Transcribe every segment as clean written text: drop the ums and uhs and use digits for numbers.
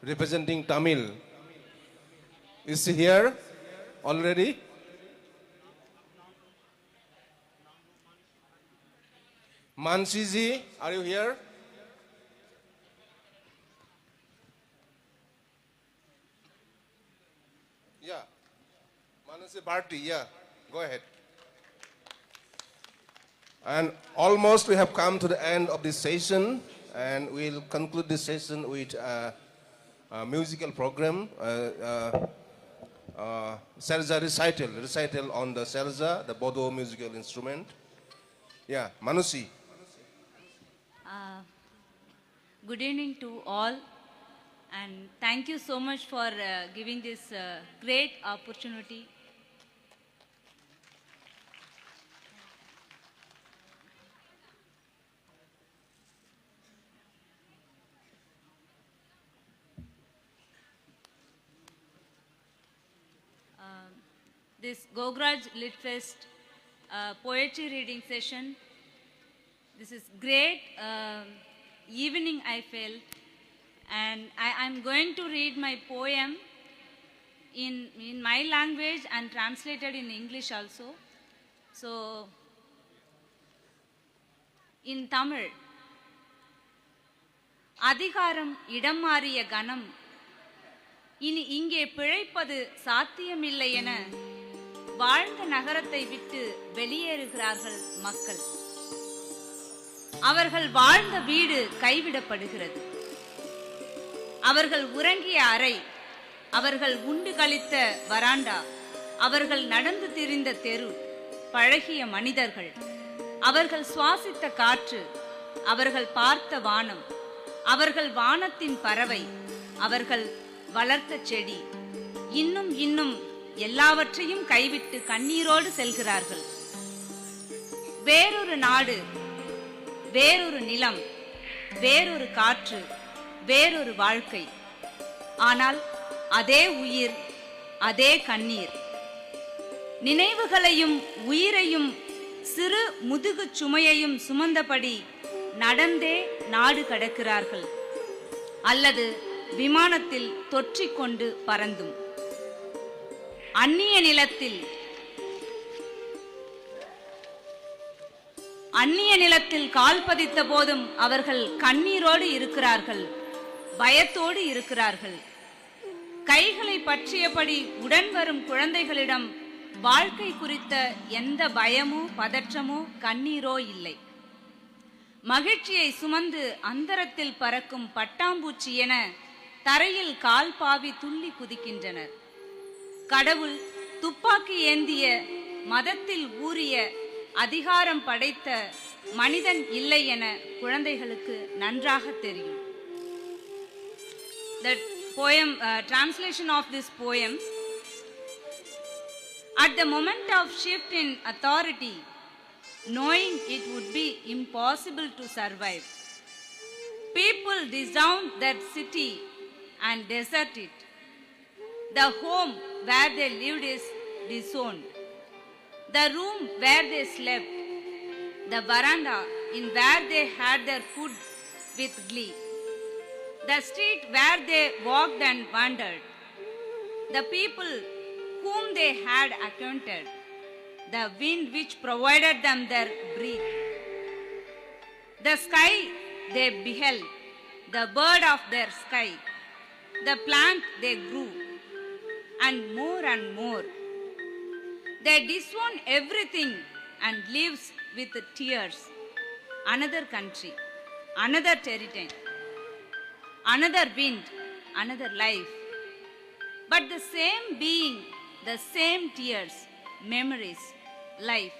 representing Tamil. Is he here already? Mansiji, are you here? Yeah. Manasi Bharti, yeah. Go ahead. And almost we have come to the end of this session, and we'll conclude this session with a musical program, Serza recital on the Serza, the Bodo musical instrument. Yeah, Manusi. Good evening to all, and thank you so much for giving this great opportunity. This Gograj Lit Fest poetry reading session. This is great evening I felt, and I'm going to read my poem in my language and translated in English also. So, in Tamil, அதிகாரம் இடம் மாறிய கணம் இனி இங்கே பிழைப்பது சாத்தியமில்லை என வாழ்ந்த நகரத்தை விட்டு வெளியேறுகிறார்கள் மக்கள். அவர்கள் வாழ்ந்த வீடு கைவிடப்படுகிறது. அவர்கள் உறங்கிய அறை, அவர்கள் உண்டு கழித்த வராண்டா, அவர்கள் நடந்து திரிந்த தெரு, பழகிய மனிதர்கள், அவர்கள் சுவாசித்த காற்று, அவர்கள் பார்த்த வானம், அவர்கள் வானத்தின் பறவை, அவர்கள் வளர்த்த செடி, இன்னும் எல்லாவற்றையும் கைவிட்டு கண்ணீரோடு செல்கிறார்கள். வேறொரு நாடு, வேறொரு நிலம், வேறொரு காற்று, வேறொரு வாழ்க்கை. ஆனால் அதே உயிர், அதே கண்ணீர். நினைவுகளையும் உயிரையும் சிறு முதுகு சுமையையும் சுமந்தபடி நடந்தே நாடு கடக்கிறார்கள், அல்லது விமானத்தில் தொற்றிக்கொண்டு பறந்தும். அந்நிய நிலத்தில் கால் பதித்த போதும் அவர்கள் கண்ணீரோடு இருக்கிறார்கள், பயத்தோடு இருக்கிறார்கள். கைகளை பற்றியபடி உடன் வரும் குழந்தைகளிடம் வாழ்க்கை குறித்த எந்த பயமோ பதற்றமோ கண்ணீரோ இல்லை. மகிழ்ச்சியை சுமந்து அந்தரத்தில் பறக்கும் பட்டாம்பூச்சி என தரையில் கால் பாவி துள்ளி குதிக்கின்றனர். கடவுள் துப்பாக்கி ஏந்திய, மதத்தில் ஊறிய, அதிகாரம் படைத்த மனிதன் இல்லை என குழந்தைகளுக்கு நன்றாக தெரியும். The poem, translation of this poem. At the moment of shift in authority, knowing it would be impossible to survive, people disown that city and desert it. The home where they lived is disowned. The room where they slept, the veranda in where they had their food with glee, the street where they walked and wandered, the people whom they had acquainted, the wind which provided them their breath, the sky they beheld, the bird of their sky, the plant they grew, and more. They disown everything and lives with tears. Another country, another territory, another wind, another life. But the same being, the same tears, memories, life.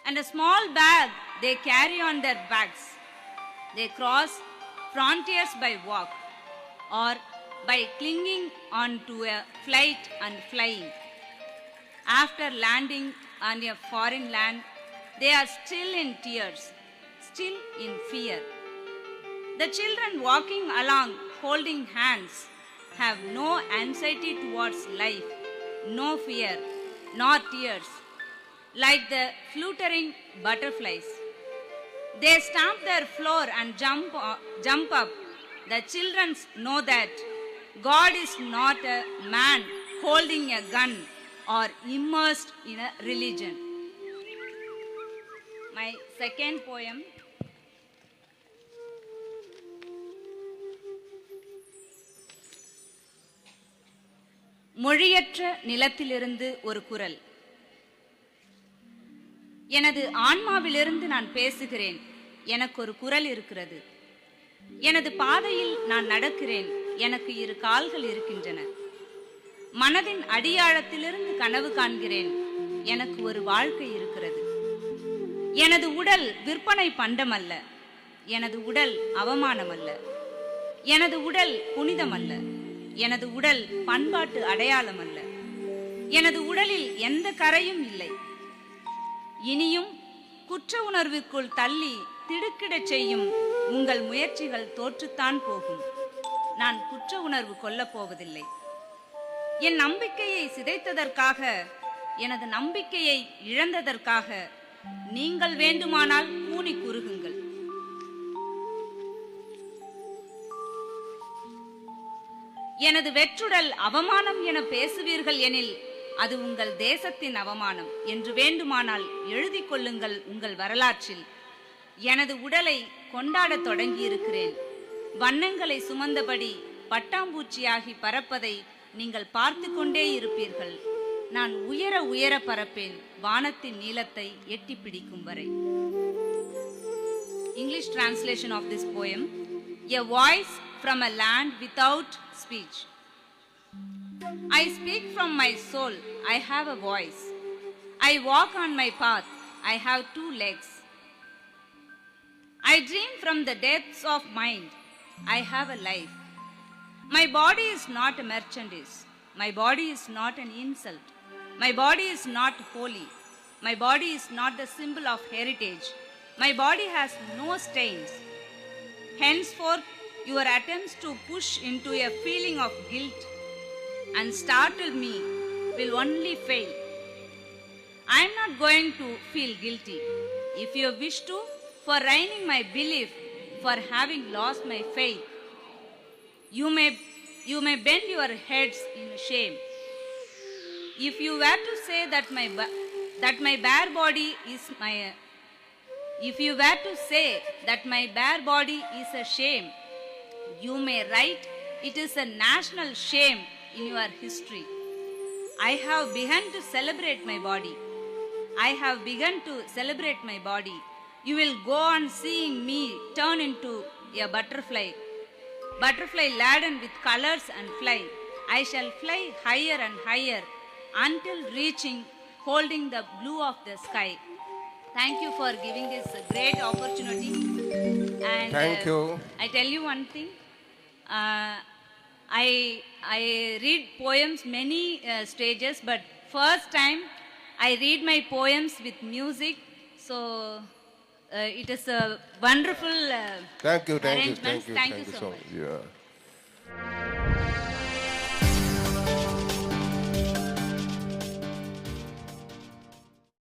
And a small bag they carry on their backs. They cross frontiers by walk or by clinging on to a flight and flying. After landing on a foreign land, they are still in tears, still in fear. The children walking along holding hands have no anxiety towards life, no fear, nor tears, like the fluttering butterflies. They stamp their floor and jump up the children know that God is not a man holding a gun or immersed in a religion. My second poem. மொழியற்ற நிலத்திலிருந்து ஒரு குரல். எனது ஆன்மாவிலிருந்து நான் பேசுகிறேன். எனக்கு ஒரு குரல் இருக்கிறது. எனது பாதையில் நான் நடக்கிறேன். எனக்கு இரு கால்கள் இருக்கின்றன. மனதின் அடியாழத்திலிருந்து கனவு காண்கிறேன். எனக்கு ஒரு வாழ்க்கை இருக்கிறது. எனது உடல் விற்பனை பண்டம் அல்ல. எனது உடல் அவமானம் அல்ல. எனது உடல் புனிதம் அல்ல. எனது உடல் பண்பாட்டு அடையாளம் அல்ல. எனது உடலில் எந்த கரையும் இல்லை. இனியும் குற்ற உணர்வுக்குள் தள்ளி திடுக்கிடச் செய்யும் உங்கள் முயற்சிகள் தோற்றுத்தான் போகும். நான் குற்ற உணர்வு கொள்ளப் போவதில்லை. என் நம்பிக்கையை சிதைத்ததற்காக, எனது நம்பிக்கையை இழந்ததற்காக நீங்கள் வேண்டுமானால் கூனி குறுகுங்கள். எனது வெற்றுடல் அவமானம் என பேசுவீர்கள் எனில் அது உங்கள் தேசத்தின் அவமானம் என்று வேண்டுமானால் எழுதி கொள்ளுங்கள் உங்கள் வரலாற்றில். எனது உடலை கொண்டாடத் தொடங்கியிருக்கிறேன். வண்ணங்களை சுமந்தபடி பட்டாம்பூச்சியாகி பறப்பதை நீங்கள் பார்த்து கொண்டே இருப்பீர்கள். நான் உயர உயர பறப்பேன், வானத்தின் நீளத்தை எட்டி பிடிக்கும் வரை. English translation of this poem. A voice from a land without speech. I speak from my soul. I have a voice. I walk on my path. I have two legs. I dream from the depths of mind. I have a life. My body is not a merchandise. My body is not an insult. My body is not holy. My body is not the symbol of heritage. My body has no stains. Henceforth, your attempts to push into a feeling of guilt and startle me will only fail. I am not going to feel guilty. If you wish to, for reigning my belief, for having lost my faith, you may bend your heads in shame. If you were to say that my bare body is if you were to say that my bare body is a shame, you may write it is a national shame in your history. I have begun to celebrate my body. I have begun to celebrate my body. You will go on seeing me turn into a butterfly laden with colors and fly. I shall fly higher and higher until reaching, holding the blue of the sky. Thank you for giving this great opportunity. And thank you. I tell you one thing. I read poems many stages, but first time I read my poems with music. So it is a wonderful thank you arrangement. Thank you so much. Yeah.